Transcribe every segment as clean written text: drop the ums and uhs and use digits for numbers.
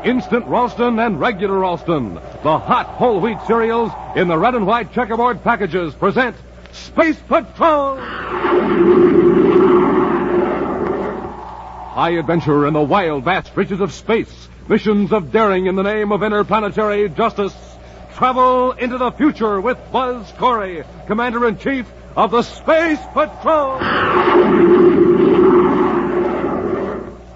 Instant Ralston and regular Ralston, the hot whole wheat cereals in the red and white checkerboard packages, present Space Patrol! High adventure in the wild, vast reaches of space. Missions of daring in the name of interplanetary justice. Travel into the future with Buzz Corey, Commander-in-Chief of the Space Patrol!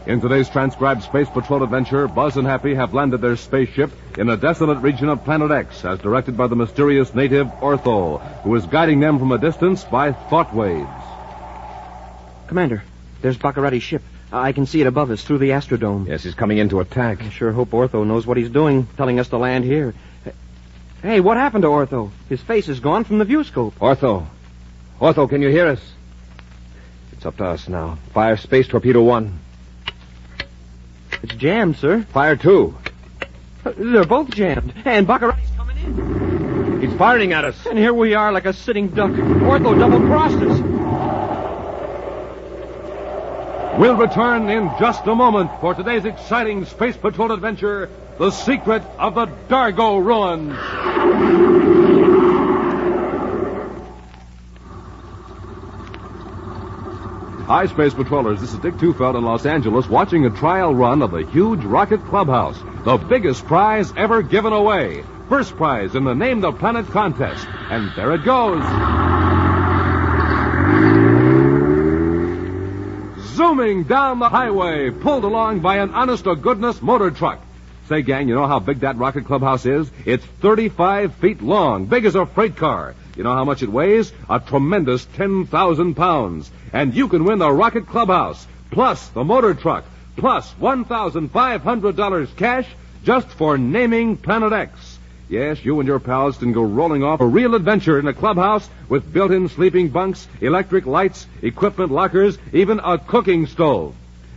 In today's transcribed Space Patrol adventure, Buzz and Happy have landed their spaceship in a desolate region of Planet X, as directed by the mysterious native Ortho, who is guiding them from a distance by thought waves. Commander, there's Bacarratti's ship. I can see it above us through the Astrodome. Yes, he's coming in to attack. I sure hope Ortho knows what he's doing, telling us to land here. Hey, what happened to Ortho? His face is gone from the viewscope. Ortho, can you hear us? It's up to us now. Fire Space Torpedo 1. It's jammed, sir. Fire 2. They're both jammed. And Bacarratti's coming in. He's firing at us. And here we are like a sitting duck. Ortho double-crossed us. We'll return in just a moment for today's exciting Space Patrol adventure, The Secret of the Dargo Ruins. Hi, Space Patrollers. This is Dick Tufeld in Los Angeles watching a trial run of the huge Rocket Clubhouse, the biggest prize ever given away. First prize in the Name the Planet contest. And there it goes. Zooming down the highway, pulled along by an honest-to-goodness motor truck. Say, gang, you know how big that Rocket Clubhouse is? It's 35 feet long, big as a freight car. You know how much it weighs? A tremendous 10,000 pounds. And you can win the Rocket Clubhouse, plus the motor truck, plus $1,500 cash just for naming Planet X. Yes, you and your pals can go rolling off a real adventure in a clubhouse with built-in sleeping bunks, electric lights, equipment lockers, even a cooking stove.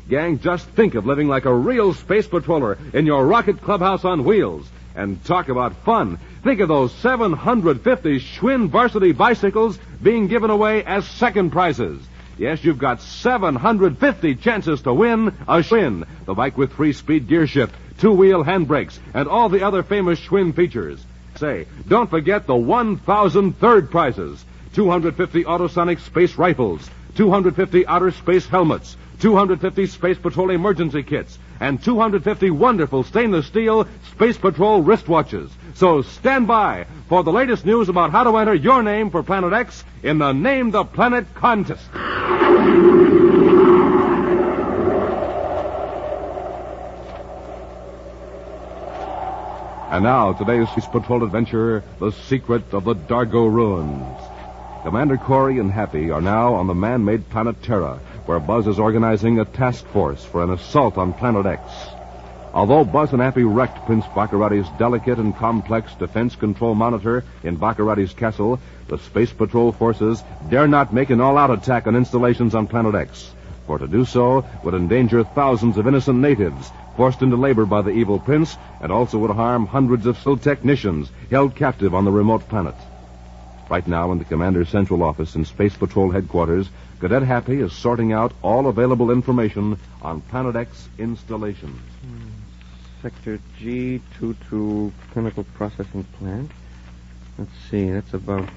Gang, just think of living like a real space patroller in your Rocket Clubhouse on wheels. And talk about fun. Think of those 750 Schwinn varsity bicycles being given away as second prizes. Yes, you've got 750 chances to win a Schwinn, the bike with 3-speed gear shift, 2-wheel handbrakes, and all the other famous Schwinn features. Say, don't forget the 1,000 third prizes. 250 autosonic space rifles, 250 outer space helmets, 250 Space Patrol emergency kits, and 250 wonderful stainless steel Space Patrol wristwatches. So stand by for the latest news about how to enter your name for Planet X in the Name the Planet contest. And now, today's Space Patrol adventure, The Secret of the Dargo Ruins. Commander Corey and Happy are now on the man-made planet Terra, where Buzz is organizing a task force for an assault on Planet X. Although Buzz and Happy wrecked Prince Bacarratti's delicate and complex defense control monitor in Bacarratti's castle, the Space Patrol forces dare not make an all-out attack on installations on Planet X. For to do so would endanger thousands of innocent natives forced into labor by the evil prince, and also would harm hundreds of skilled technicians held captive on the remote planet. Right now, in the Commander's Central Office in Space Patrol Headquarters, Cadet Happy is sorting out all available information on Planet X installations. Sector G22 Chemical Processing Plant. Let's see, that's about,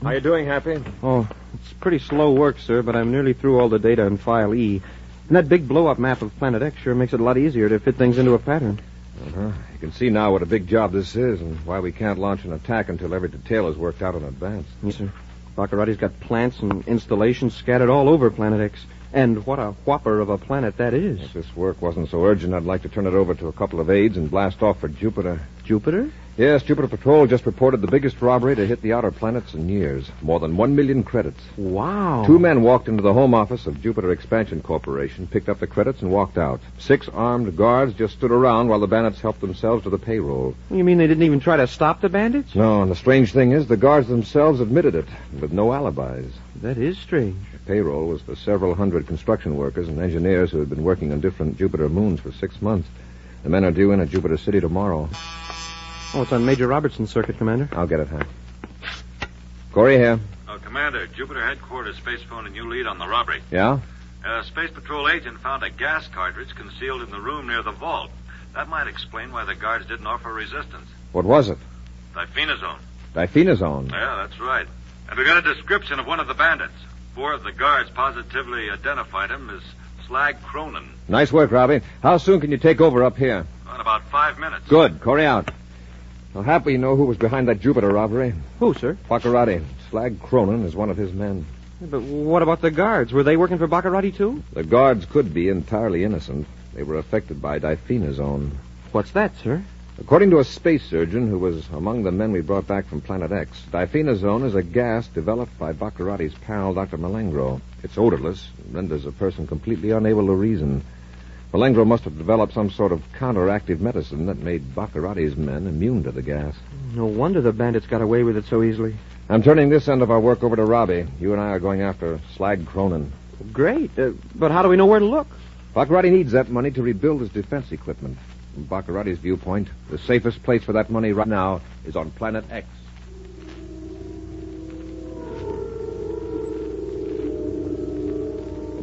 How you doing, Happy? Oh, it's pretty slow work, sir, but I'm nearly through all the data in File E. And that big blow-up map of Planet X sure makes it a lot easier to fit things into a pattern. Uh-huh. You can see now what a big job this is and why we can't launch an attack until every detail is worked out in advance. Yes, sir. Bacarratti's got plants and installations scattered all over Planet X. And what a whopper of a planet that is. If this work wasn't so urgent, I'd like to turn it over to a couple of aides and blast off for Jupiter. Jupiter? Yes, Jupiter Patrol just reported the biggest robbery to hit the outer planets in years. More than 1 million credits. Wow. 2 men walked into the home office of Jupiter Expansion Corporation, picked up the credits, and walked out. 6 armed guards just stood around while the bandits helped themselves to the payroll. You mean they didn't even try to stop the bandits? No, and the strange thing is the guards themselves admitted it, with no alibis. That is strange. The payroll was for several hundred construction workers and engineers who had been working on different Jupiter moons for 6 months. The men are due in at Jupiter City tomorrow. Oh, it's on Major Robertson's circuit, Commander. I'll get it, Hank. Corey here. Commander, Jupiter Headquarters space phone and you lead on the robbery. Yeah? A Space Patrol agent found a gas cartridge concealed in the room near the vault. That might explain why the guards didn't offer resistance. What was it? Diphenazone. Diphenazone. Yeah, that's right. And we got a description of one of the bandits. 4 of the guards positively identified him as Slag Cronin. Nice work, Robbie. How soon can you take over up here? In about 5 minutes. Good. Corey out. Well, happy you know who was behind that Jupiter robbery. Who, sir? Bacarratti. Slag Cronin is one of his men. But what about the guards? Were they working for Bacarratti, too? The guards could be entirely innocent. They were affected by diphenazone. What's that, sir? According to a space surgeon who was among the men we brought back from Planet X, diphenazone is a gas developed by Bacarratti's pal, Dr. Malengro. It's odorless and renders a person completely unable to reason. Malengro must have developed some sort of counteractive medicine that made Bacarratti's men immune to the gas. No wonder the bandits got away with it so easily. I'm turning this end of our work over to Robbie. You and I are going after Slag Cronin. Great. But how do we know where to look? Bacarratti needs that money to rebuild his defense equipment. From Bacarratti's viewpoint, the safest place for that money right now is on Planet X.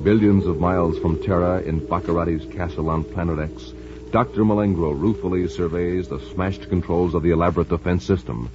Billions of miles from Terra in Bacarratti's castle on Planet X, Dr. Malengro ruefully surveys the smashed controls of the elaborate defense system.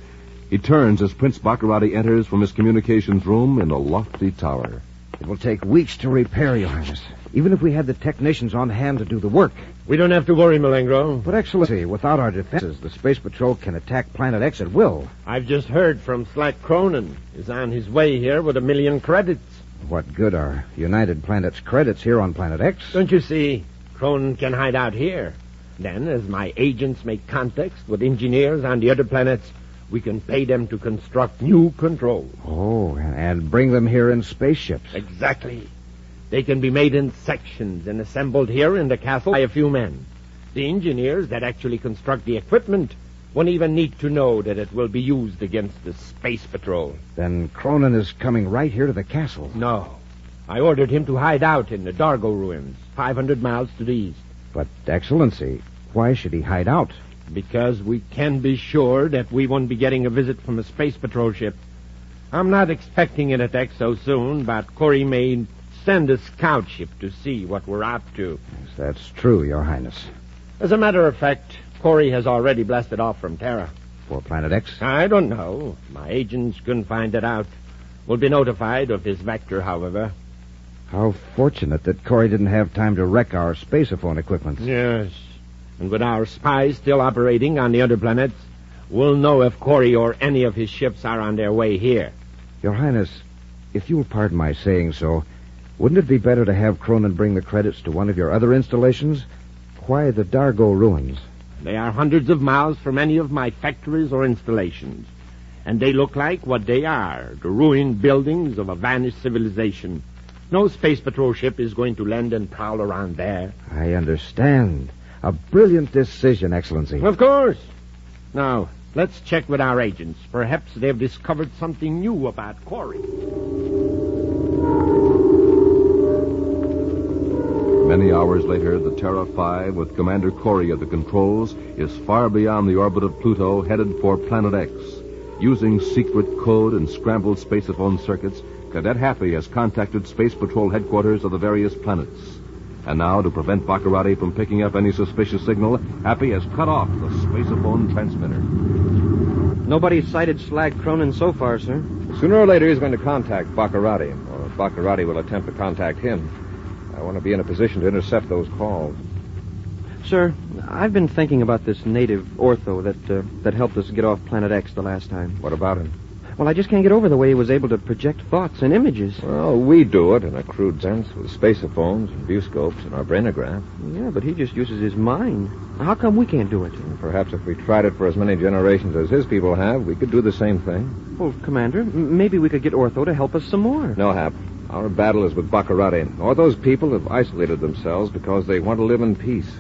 He turns as Prince Bacarratti enters from his communications room in a lofty tower. It will take weeks to repair, Your Highness, even if we had the technicians on hand to do the work. We don't have to worry, Malengro. But, Excellency, without our defenses, the Space Patrol can attack Planet X at will. I've just heard from Slag Cronin. He's on his way here with 1 million credits. What good are United Planet's credits here on Planet X? Don't you see? Cronin can hide out here. Then, as my agents make contacts with engineers on the other planets, we can pay them to construct new controls. Oh, and bring them here in spaceships. Exactly. They can be made in sections and assembled here in the castle by a few men. The engineers that actually construct the equipment won't even need to know that it will be used against the Space Patrol. Then Cronin is coming right here to the castle. No. I ordered him to hide out in the Dargo ruins, 500 miles to the east. But, Excellency, why should he hide out? Because we can be sure that we won't be getting a visit from a Space Patrol ship. I'm not expecting an attack so soon, but Corey may send a scout ship to see what we're up to. Yes, that's true, Your Highness. As a matter of fact, Corey has already blasted off from Terra. For Planet X? I don't know. My agents couldn't find it out. We'll be notified of his vector, however. How fortunate that Corey didn't have time to wreck our spaceophone equipment. Yes. And with our spies still operating on the other planets, we'll know if Corey or any of his ships are on their way here. Your Highness, if you'll pardon my saying so, wouldn't it be better to have Cronin bring the credits to one of your other installations? Why the Dargo ruins? They are hundreds of miles from any of my factories or installations. And they look like what they are, the ruined buildings of a vanished civilization. No Space Patrol ship is going to land and prowl around there. I understand. A brilliant decision, Excellency. Of course. Now, let's check with our agents. Perhaps they've discovered something new about Corey. Many hours later, the Terra 5, with Commander Corey at the controls, is far beyond the orbit of Pluto, headed for Planet X. Using secret code and scrambled spaceophone circuits, Cadet Happy has contacted Space Patrol headquarters of the various planets. And now, to prevent Bacarratti from picking up any suspicious signal, Happy has cut off the spaceophone transmitter. Nobody's sighted Slag Cronin so far, sir. Sooner or later, he's going to contact Bacarratti, or Bacarratti will attempt to contact him. I want to be in a position to intercept those calls. Sir, I've been thinking about this native ortho that helped us get off Planet X the last time. What about him? Well, I just can't get over the way he was able to project thoughts and images. Well, we do it in a crude sense with spaceophones and viewscopes and our brainograph. Yeah, but he just uses his mind. How come we can't do it? And perhaps if we tried it for as many generations as his people have, we could do the same thing. Well, Commander, maybe we could get Ortho to help us some more. No, Hap. Our battle is with Bacarratti. Or those people have isolated themselves because they want to live in peace.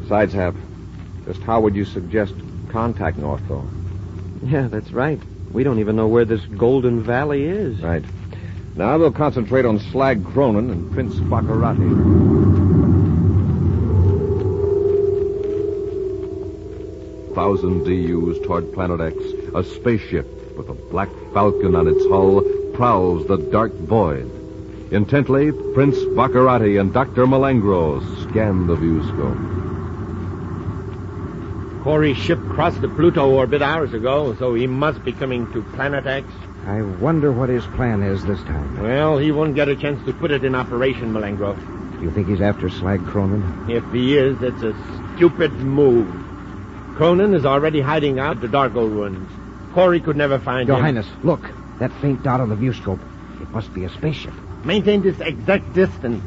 Besides, Hap, just how would you suggest contacting Ortho? Yeah, that's right. We don't even know where this Golden Valley is. Right. Now we'll concentrate on Slag Cronin and Prince Bacarratti. 1,000 DUs toward Planet X, a spaceship with a black falcon on its hull prowls the dark void. Intently, Prince Bacarratti and Dr. Malengro scanned the viewscope. Corey's ship crossed the Pluto orbit hours ago, so he must be coming to Planet X. I wonder what his plan is this time. Well, he won't get a chance to put it in operation, Malengro. You think he's after Slag Cronin? If he is, it's a stupid move. Cronin is already hiding out the Dargo ruins. Corey could never find Your him. Highness, look. That faint dot on the viewscope. It must be a spaceship. Maintain this exact distance,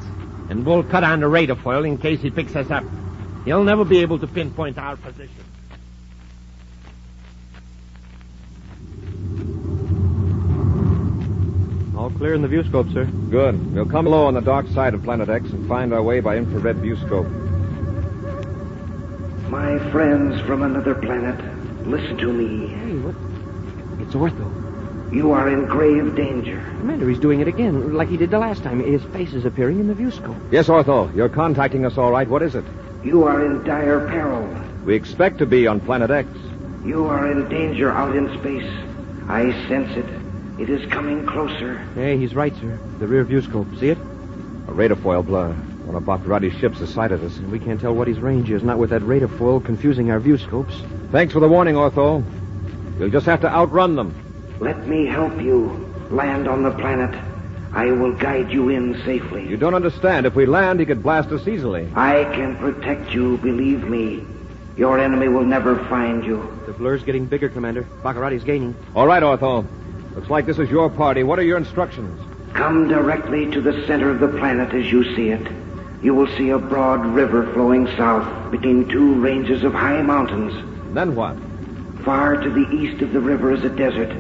and we'll cut on the radar foil in case he picks us up. He'll never be able to pinpoint our position. All clear in the viewscope, sir. Good. We'll come low on the dark side of Planet X and find our way by infrared viewscope. My friends from another planet, listen to me. Hey, what? It's Ortho. You are in grave danger. Commander, he's doing it again, like he did the last time. His face is appearing in the viewscope. Yes, Ortho. You're contacting us all right. What is it? You are in dire peril. We expect to be on Planet X. You are in danger out in space. I sense it. It is coming closer. Hey, he's right, sir. The rear viewscope. See it? A radar foil blur. One of Bacarratti's ships has sighted us. We can't tell what his range is, not with that radar foil confusing our viewscopes. Thanks for the warning, Ortho. We'll just have to outrun them. Let me help you. Land on the planet. I will guide you in safely. You don't understand. If we land, he could blast us easily. I can protect you, believe me. Your enemy will never find you. The blur's getting bigger, Commander. Bacarratti's gaining. All right, Ortho. Looks like this is your party. What are your instructions? Come directly to the center of the planet as you see it. You will see a broad river flowing south between two ranges of high mountains. Then what? Far to the east of the river is a desert,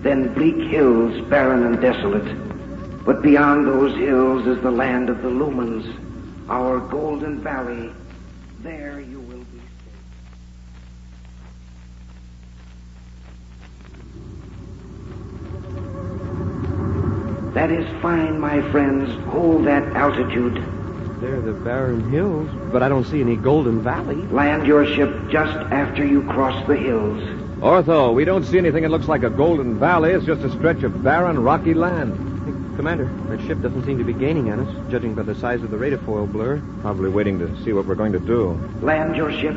then bleak hills, barren and desolate. But beyond those hills is the land of the Lumens, our golden valley. There you will be safe. That is fine, my friends. Hold that altitude. There, the barren hills, but I don't see any golden valley. Land your ship just after you cross the hills. Ortho, we don't see anything that looks like a golden valley. It's just a stretch of barren, rocky land. Hey, Commander, that ship doesn't seem to be gaining on us, judging by the size of the radar foil blur. Probably waiting to see what we're going to do. Land your ship.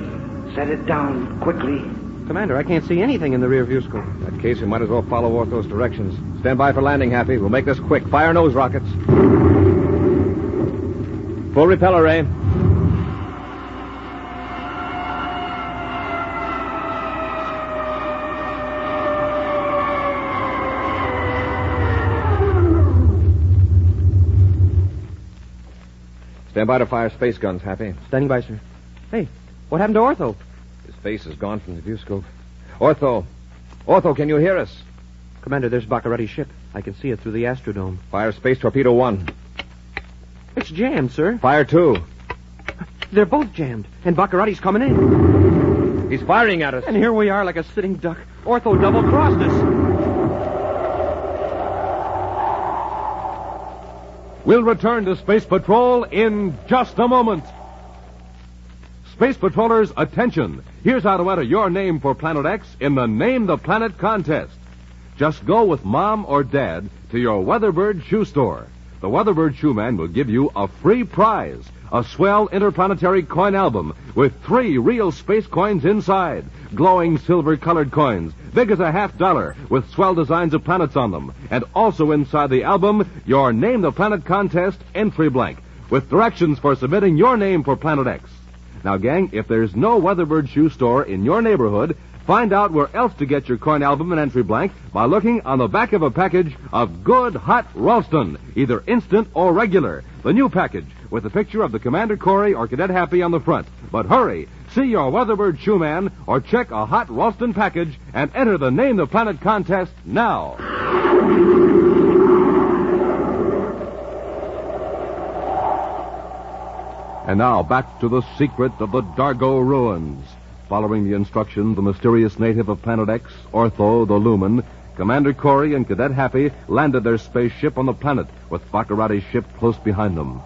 Set it down quickly. Commander, I can't see anything in the rear viewscope. In that case, we might as well follow Ortho's directions. Stand by for landing, Happy. We'll make this quick. Fire nose rockets. Full repeller ray. Stand by to fire space guns, Happy. Standing by, sir. Hey, what happened to Ortho? His face is gone from the viewscope. Ortho! Ortho, can you hear us? Commander, there's Bacarratti's ship. I can see it through the Astrodome. Fire space torpedo 1. It's jammed, sir. Fire 2. They're both jammed, and Bacarratti's coming in. He's firing at us. And here we are like a sitting duck. Ortho double-crossed us. We'll return to Space Patrol in just a moment. Space Patrollers, attention. Here's how to enter your name for Planet X in the Name the Planet contest. Just go with Mom or Dad to your Weatherbird shoe store. The Weatherbird shoe man will give you a free prize, a swell interplanetary coin album with 3 real space coins inside. Glowing silver-colored coins, big as a $50, with swell designs of planets on them. And also inside the album, your Name the Planet contest entry blank, with directions for submitting your name for Planet X. Now, gang, if there's no Weatherbird shoe store in your neighborhood, find out where else to get your coin album and entry blank by looking on the back of a package of good hot Ralston, either instant or regular. The new package with a picture of the Commander Corey or Cadet Happy on the front. But hurry, see your Weatherbird shoe man or check a hot Ralston package and enter the Name the Planet contest now. And now, back to the secret of the Dargo ruins. Following the instructions, the mysterious native of Planet X, Ortho the Lumen, Commander Corey and Cadet Happy landed their spaceship on the planet, with Bacarratti's ship close behind them.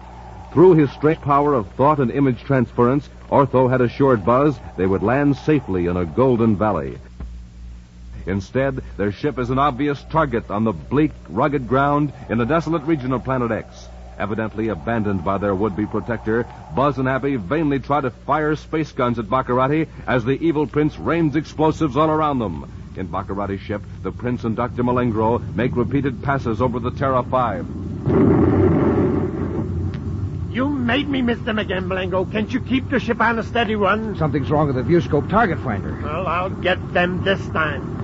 Through his strange power of thought and image transference, Ortho had assured Buzz they would land safely in a golden valley. Instead, their ship is an obvious target on the bleak, rugged ground in the desolate region of Planet X. Evidently abandoned by their would-be protector, Buzz and Happy vainly try to fire space guns at Bacarratti as the evil prince rains explosives all around them. In Bacarratti's ship, the prince and Dr. Malengro make repeated passes over the Terra 5. You made me miss them again, Malengo. Can't you keep the ship on a steady run? Something's wrong with the viewscope target finder. Well, I'll get them this time.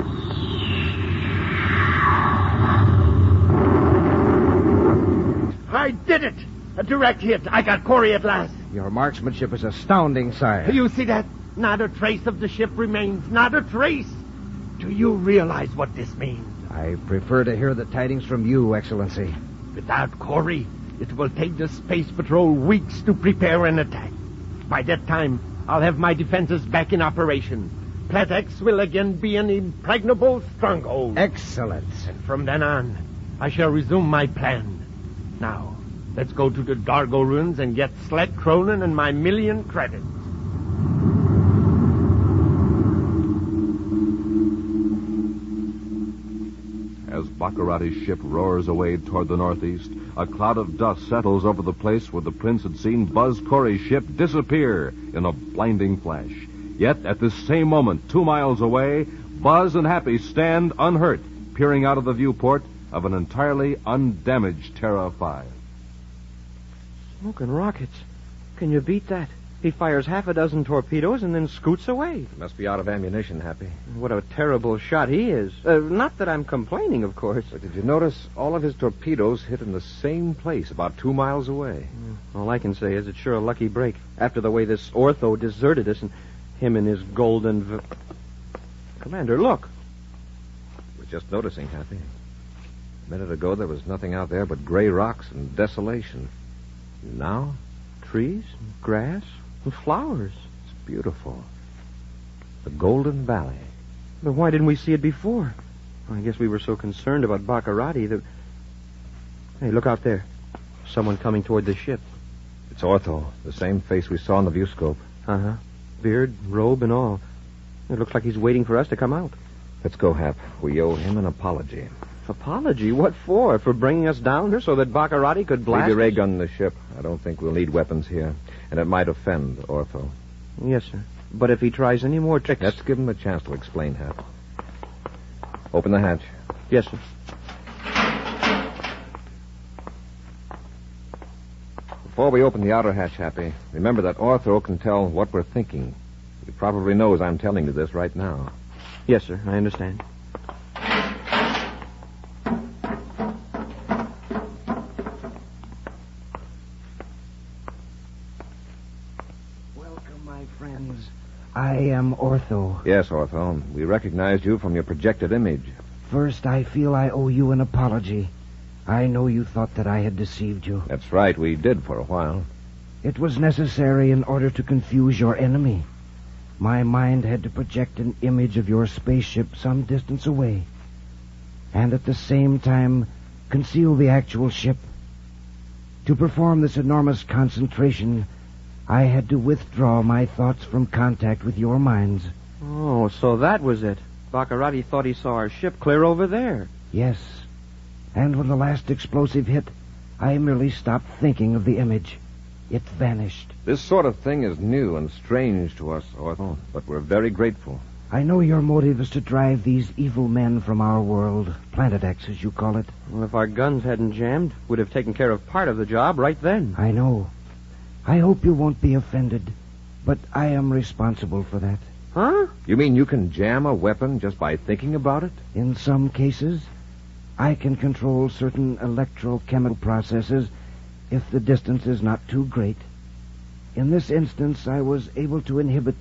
I did it! A direct hit. I got Corey at last. Your marksmanship is astounding, sire. You see that? Not a trace of the ship remains. Not a trace. Do you realize what this means? I prefer to hear the tidings from you, Excellency. Without Corey, it will take the Space Patrol weeks to prepare an attack. By that time, I'll have my defenses back in operation. Planet X will again be an impregnable stronghold. Excellent. And from then on, I shall resume my plan. Now, let's go to the Dargo ruins and get Sled Cronin and my 1,000,000 credits. As Bacarratti's ship roars away toward the northeast, a cloud of dust settles over the place where the prince had seen Buzz Corey's ship disappear in a blinding flash. Yet, at this same moment, 2 miles away, Buzz and Happy stand unhurt, peering out of the viewport of an entirely undamaged Terra 5. Smoking rockets. Can you beat that? He fires half a dozen torpedoes and then scoots away. Must be out of ammunition, Happy. What a terrible shot he is. Not that I'm complaining, of course. But did you notice all of his torpedoes hit in the same place, about 2 miles away? All I can say is it's sure a lucky break. After the way this ortho deserted us and him and his golden... Commander, look. We're just noticing, Happy. A minute ago, there was nothing out there but gray rocks and desolation. Now? Trees, grass, and flowers. It's beautiful. The Golden Valley. But why didn't we see it before? I guess we were so concerned about Bacarratti that... Hey, look out there. Someone coming toward the ship. It's Ortho, the same face we saw in the viewscope. Uh-huh. Beard, robe, and all. It looks like he's waiting for us to come out. Let's go, Hap. We owe him an apology. Apology? What for? For bringing us down here so that Bacarratti could blast Leave your ray us? gun in the ship. I don't think we'll need weapons here. And it might offend Ortho. Yes, sir. But if he tries any more tricks... Let's give him a chance to explain, Hap. Open the hatch. Yes, sir. Before we open the outer hatch, Happy, remember that Ortho can tell what we're thinking. He probably knows I'm telling you this right now. Yes, sir. I understand. Welcome, my friends. I am Ortho. Yes, Ortho. We recognized you from your projected image. First, I feel I owe you an apology. I know you thought that I had deceived you. That's right, we did for a while. It was necessary in order to confuse your enemy. My mind had to project an image of your spaceship some distance away, and at the same time conceal the actual ship. To perform this enormous concentration, I had to withdraw my thoughts from contact with your minds. Oh, so that was it. Bacarratti thought he saw our ship clear over there. Yes, and when the last explosive hit, I merely stopped thinking of the image. It vanished. This sort of thing is new and strange to us, Ortho, but we're very grateful. I know your motive is to drive these evil men from our world, Planet X, as you call it. Well, if our guns hadn't jammed, we'd have taken care of part of the job right then. I know. I hope you won't be offended, but I am responsible for that. Huh? You mean you can jam a weapon just by thinking about it? In some cases, I can control certain electrochemical processes if the distance is not too great. In this instance, I was able to inhibit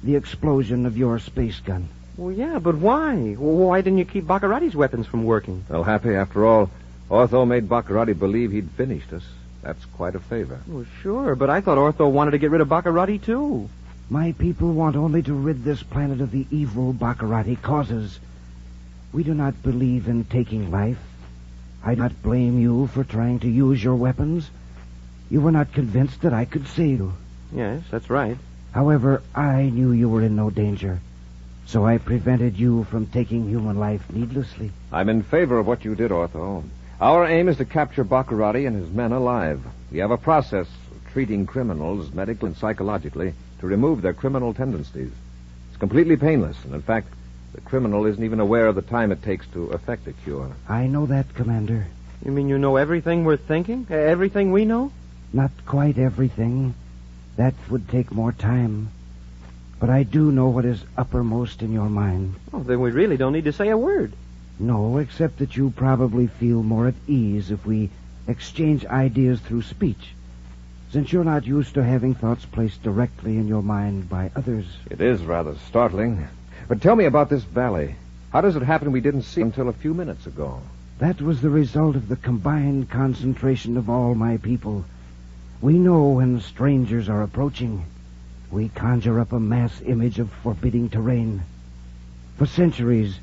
the explosion of your space gun. Well, yeah, but why? Well, why didn't you keep Bacarratti's weapons from working? Well, Happy, after all, Ortho made Bacarratti believe he'd finished us. That's quite a favor. Well, sure, but I thought Ortho wanted to get rid of Bacarratti, too. My people want only to rid this planet of the evil Bacarratti causes. We do not believe in taking life. I do not blame you for trying to use your weapons. You were not convinced that I could save you. Yes, that's right. However, I knew you were in no danger. So I prevented you from taking human life needlessly. I'm in favor of what you did, Ortho. Our aim is to capture Bacarratti and his men alive. We have a process of treating criminals medically and psychologically to remove their criminal tendencies. It's completely painless, and in fact, the criminal isn't even aware of the time it takes to effect a cure. I know that, Commander. You mean you know everything we're thinking? Everything we know? Not quite everything. That would take more time. But I do know what is uppermost in your mind. Oh, then we really don't need to say a word. No, except that you probably feel more at ease if we exchange ideas through speech, since you're not used to having thoughts placed directly in your mind by others. It is rather startling. But tell me about this valley. How does it happen we didn't see it until a few minutes ago? That was the result of the combined concentration of all my people. We know when strangers are approaching. We conjure up a mass image of forbidding terrain. For centuries,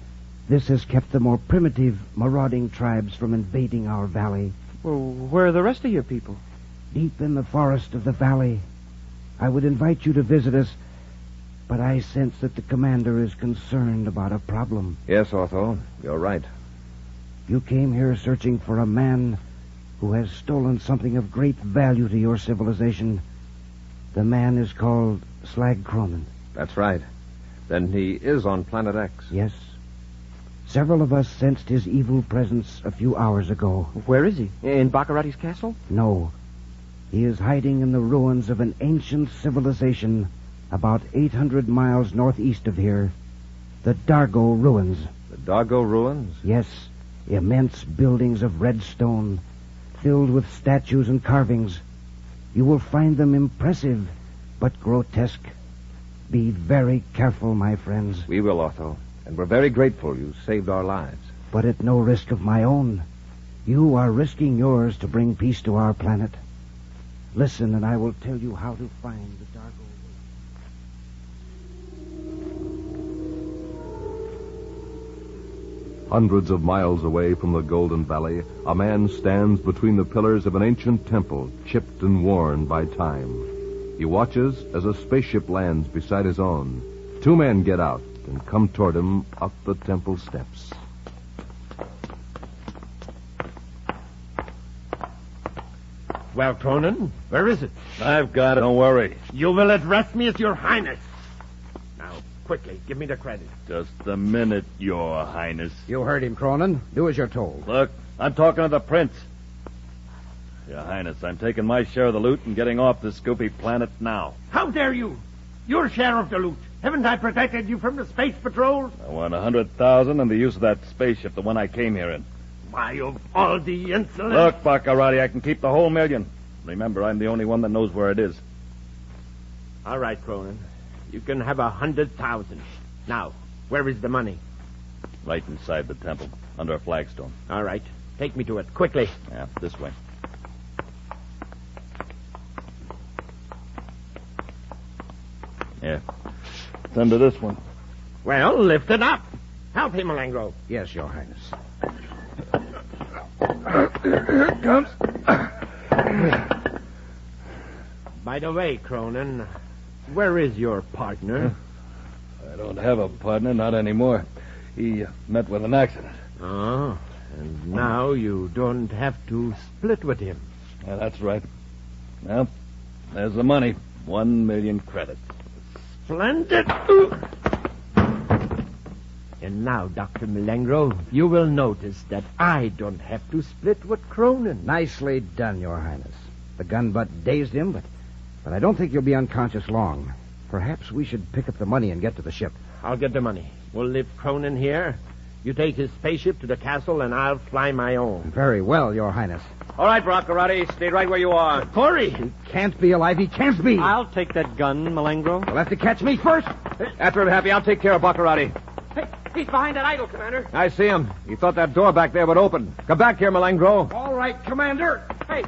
this has kept the more primitive, marauding tribes from invading our valley. Well, where are the rest of your people? Deep in the forest of the valley. I would invite you to visit us, but I sense that the commander is concerned about a problem. Yes, Ortho, you're right. You came here searching for a man who has stolen something of great value to your civilization. The man is called Slag Cronin. That's right. Then he is on Planet X. Yes. Several of us sensed his evil presence a few hours ago. Where is he? In Bacarratti's castle? No. He is hiding in the ruins of an ancient civilization about 800 miles northeast of here. The Dargo ruins. The Dargo ruins? Yes. Immense buildings of red stone, filled with statues and carvings. You will find them impressive, but grotesque. Be very careful, my friends. We will, Otto. And we're very grateful you saved our lives. But at no risk of my own. You are risking yours to bring peace to our planet. Listen, and I will tell you how to find the Dargo. Hundreds of miles away from the Golden Valley, a man stands between the pillars of an ancient temple, chipped and worn by time. He watches as a spaceship lands beside his own. Two men get out and come toward him up the temple steps. Well, Cronin, where is it? I've got it. Don't worry. You will address me as Your Highness. Now, quickly, give me the credit. Just a minute, Your Highness. You heard him, Cronin. Do as you're told. Look, I'm talking to the prince. Your Highness, I'm taking my share of the loot and getting off this goopy planet now. How dare you? Your share of the loot. Haven't I protected you from the space patrols? I want 100,000 and the use of that spaceship, the one I came here in. Why, of all the insolence... Look, Bacarratti, I can keep the whole million. Remember, I'm the only one that knows where it is. All right, Cronin. You can have 100,000. Now, where is the money? Right inside the temple, under a flagstone. All right. Take me to it, quickly. Yeah, this way. Yeah. It's under this one. Well, lift it up. Help him, Malengro. Yes, Your Highness. Here it comes. By the way, Cronin, where is your partner? I don't have a partner, not anymore. He met with an accident. Oh, and now you don't have to split with him. Yeah, that's right. Well, there's the money. 1 million credits. Splendid. And now, Dr. Malengro, you will notice that I don't have to split with Cronin. Nicely done, Your Highness. The gun butt dazed him, but I don't think you'll be unconscious long. Perhaps we should pick up the money and get to the ship. I'll get the money. We'll leave Cronin here. You take his spaceship to the castle, and I'll fly my own. Very well, Your Highness. All right, Bacarratti, stay right where you are. Corey! He can't be alive. He can't be. I'll take that gun, Malengro. You'll have to catch me first. After I'm happy, I'll take care of Bacarratti. Hey, he's behind that idol, Commander. I see him. He thought that door back there would open. Come back here, Malengro. All right, Commander. Hey,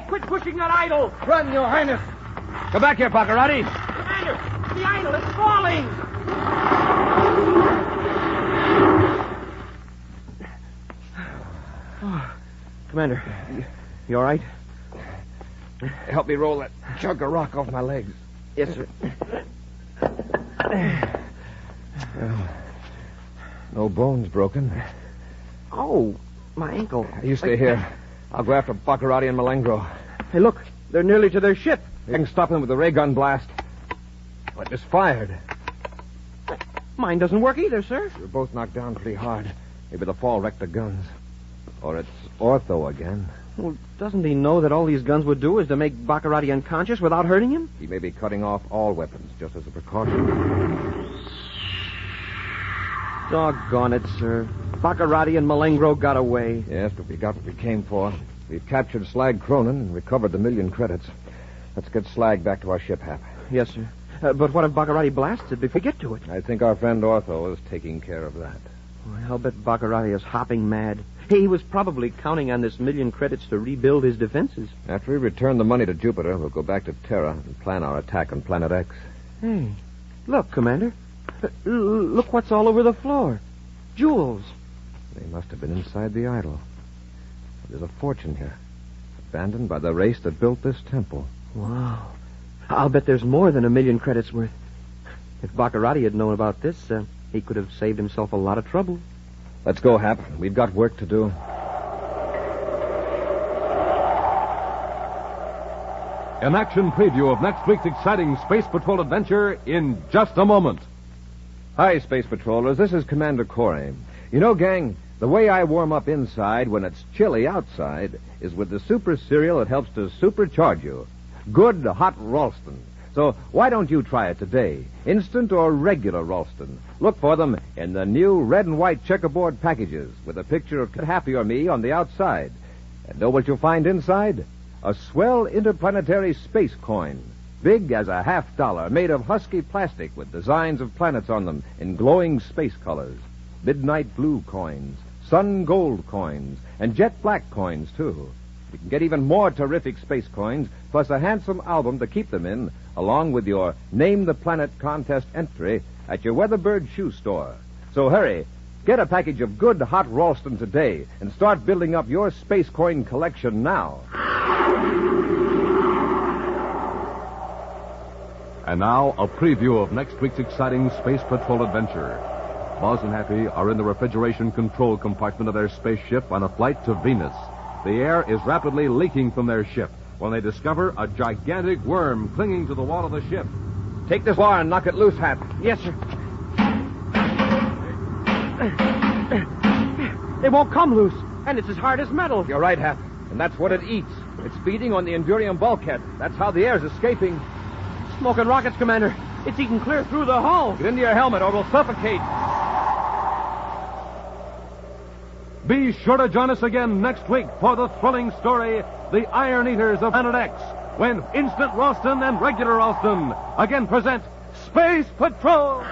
quit pushing that idol. Run, Your Highness. Come back here, Bacarratti. Commander, the idol is falling. Commander, you all right? Help me roll that chunk of rock off my legs. Yes, sir. Well, no bones broken. Oh, my ankle. You stay here. I'll go after Bacarratti and Malengro. Hey, look. They're nearly to their ship. I can stop them with the ray gun blast. But it's fired. Mine doesn't work either, sir. We're both knocked down pretty hard. Maybe the fall wrecked the guns. Or it's Ortho again. Well, doesn't he know that all these guns would do is to make Bacarratti unconscious without hurting him? He may be cutting off all weapons just as a precaution. Doggone it, sir. Bacarratti and Malengro got away. Yes, but we got what we came for. We've captured Slag Cronin and recovered the 1,000,000 credits. Let's get Slag back to our ship, Hap. Yes, sir. But what if Bacarratti blasts it before we get to it? I think our friend Ortho is taking care of that. Well, I'll bet Bacarratti is hopping mad. He was probably counting on this 1,000,000 credits to rebuild his defenses. After we return the money to Jupiter, we'll go back to Terra and plan our attack on Planet X. Hey, look, Commander. Look what's all over the floor. Jewels. They must have been inside the idol. There's a fortune here, abandoned by the race that built this temple. Wow. I'll bet there's more than 1,000,000 credits worth. If Bacarratti had known about this, he could have saved himself a lot of trouble. Let's go, Hap. We've got work to do. An action preview of next week's exciting Space Patrol adventure in just a moment. Hi, Space Patrollers. This is Commander Corey. You know, gang, the way I warm up inside when it's chilly outside is with the super cereal that helps to supercharge you. Good hot Ralston. So why don't you try it today? Instant or regular Ralston. Look for them in the new red and white checkerboard packages with a picture of Happy or me on the outside. And know what you'll find inside? A swell interplanetary space coin. Big as a $50, made of husky plastic with designs of planets on them in glowing space colors. Midnight blue coins, sun gold coins, and jet black coins, too. You can get even more terrific space coins, plus a handsome album to keep them in, along with your Name the Planet contest entry at your Weatherbird shoe store. So hurry, get a package of good hot Ralston today and start building up your space coin collection now. And now, a preview of next week's exciting Space Patrol adventure. Buzz and Happy are in the refrigeration control compartment of their spaceship on a flight to Venus. The air is rapidly leaking from their ship when they discover a gigantic worm clinging to the wall of the ship. Take this bar and knock it loose, Hap. Yes, sir. It won't come loose, and it's as hard as metal. You're right, Hap. And that's what it eats. It's feeding on the Endurium bulkhead. That's how the air's escaping. Smoking rockets, Commander. It's eating clear through the hull. Get into your helmet or we'll suffocate. Be sure to join us again next week for the thrilling story, The Iron Eaters of Planet X, when Instant Ralston and Regular Ralston again present Space Patrol!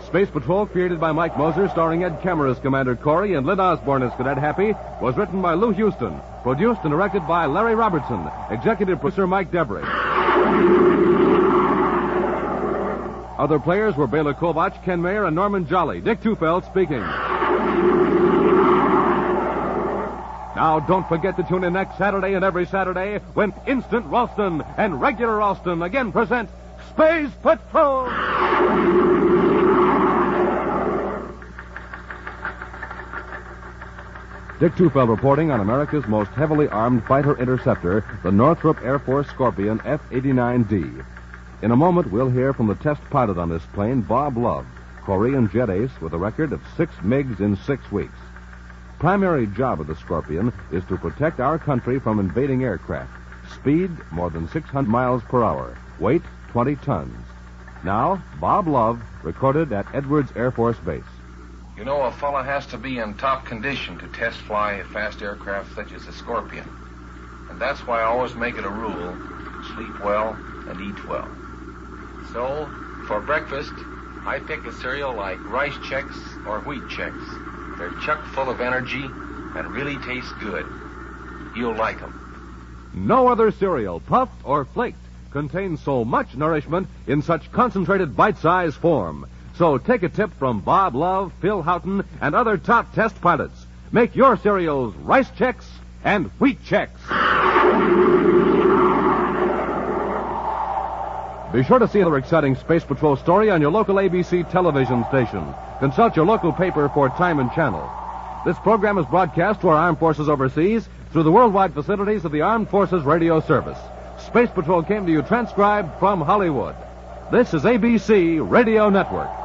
Space Patrol, created by Mike Moser, starring Ed Kemmer as Commander Corey and Lynn Osborne as Cadet Happy, was written by Lou Houston, produced and directed by Larry Robertson, executive producer Mike Debris. Other players were Bela Kovach, Ken Mayer, and Norman Jolly. Dick Tufeld speaking. Now, don't forget to tune in next Saturday and every Saturday when Instant Ralston and Regular Ralston again present Space Patrol! Dick Tufeld reporting on America's most heavily armed fighter interceptor, the Northrop Air Force Scorpion F-89D. In a moment, we'll hear from the test pilot on this plane, Bob Love, Korean jet ace with a record of 6 MiGs in 6 weeks. Primary job of the Scorpion is to protect our country from invading aircraft. Speed, more than 600 miles per hour. Weight, 20 tons. Now, Bob Love, recorded at Edwards Air Force Base. You know, a fella has to be in top condition to test fly a fast aircraft such as the Scorpion. And that's why I always make it a rule to sleep well and eat well. So, for breakfast, I pick a cereal like Rice Chex or Wheat Chex. They're chock full of energy and really taste good. You'll like them. No other cereal, puffed or flaked, contains so much nourishment in such concentrated bite-sized form. So take a tip from Bob Love, Phil Houghton, and other top test pilots. Make your cereals Rice Chex and Wheat Chex. Be sure to see another exciting Space Patrol story on your local ABC television station. Consult your local paper for time and channel. This program is broadcast to our armed forces overseas through the worldwide facilities of the Armed Forces Radio Service. Space Patrol came to you transcribed from Hollywood. This is ABC Radio Network.